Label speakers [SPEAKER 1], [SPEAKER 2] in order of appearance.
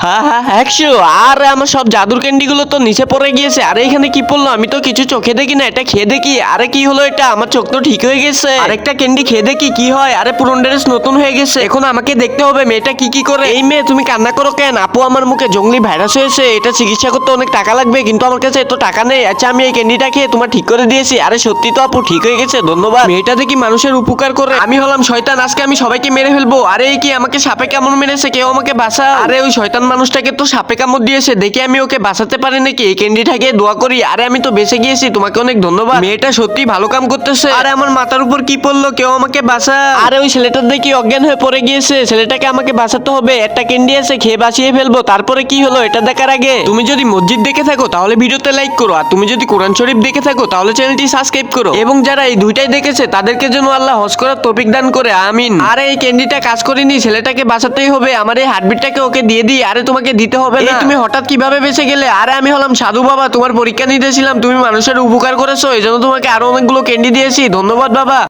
[SPEAKER 1] হ্যাঁ হ্যাঁ 100। আর আমার সব জাদুর ক্যান্ডি গুলো তো নিচে পড়ে গিয়েছে। আরে এখানে কি পড়লো? আমি তো কিছু চোখে দেখি না, এটা খেয়ে দেখি। আরে কি হলো এটা? আমার চোখ তো ঠিক হয়ে গেছে। আরেকটা ক্যান্ডি খেয়ে দেখি কি হয়। আরে পুরন ড্রেস নতুন হয়ে গেছে। এখন আমাকে দেখতে হবে মেয়েটা কি কি করে। এই মেয়ে তুমি কান্না করো কেন? আপু আমার মুখে জঙ্গলি ভাইরাস হয়েছে, এটা চিকিৎসা করতে অনেক টাকা লাগবে, কিন্তু আমার কাছে এত টাকা নেই। আচ্ছা আমি এই ক্যান্ডিটা খেয়ে তোমার ঠিক করে দিয়েছি। আরে সত্যি তো আপু ঠিক হয়ে গেছে, ধন্যবাদ। মেয়েটা দেখি মানুষের উপকার করে। আমি হলাম শয়তান, আজকে আমি সবাইকে মেরে ফেলবো। আরে এই কি আমাকে সাপে কামড় মেরেছে, কেউ আমাকে বাঁচা। আরে ওই শয়তান মানুষটাকে তো সাপে কামড় দিয়েছে, দেখি আমি ওকে বাঁচাতে পারি নাকি। এই ক্যান্ডিটাকে দোয়া করি। আরে আমি তো বেঁচে গিয়েছি, তোমাকে অনেক ধন্যবাদ। মেয়েটা সত্যি ভালো কাম করতেছে। আরে আমার মাথার উপর কি পড়লো? কেউ আমাকে বাঁচা। আরে ওই ছেলেটার দেখি অজ্ঞান হয়ে পড়ে গিয়েছে, ছেলেটাকে আমাকে বাঁচাতে হবে। একটা ক্যান্ডি আছে, খেয়ে বাঁচিয়ে ফেলবো। তারপরে কি হলো এটা দেখার আগে তুমি যদি মসজিদ দেখে থাকো তাহলে ভিডিওতে লাইক করো, আর তুমি যদি কোরআন শরীফ দেখে থাকো তাহলে চ্যানেলটি সাবস্ক্রাইব করো। এবং যারা এই দুইটাই দেখেছে তাদেরকে যেন আল্লাহ হজ করার তৌফিক দান করে, আমিন। আরে এই ক্যান্ডিটা কাজ করেনি, ছেলেটাকে বাঁচাতেই হবে। আমার এই হার্টবিটটাকে ওকে দিয়ে দিই। আরে তোমাকে দিতে হবে না, তুমি হঠাৎ কিভাবে বেঁচে গেলে? আরে আমি হলাম সাধু বাবা, তোমার পরীক্ষা নিতেছিলাম, তুমি মানুষের উপকার করেছো, এই জন্য তোমাকে আরো অনেকগুলো ক্যান্ডি দিয়েছি, ধন্যবাদ বাবা।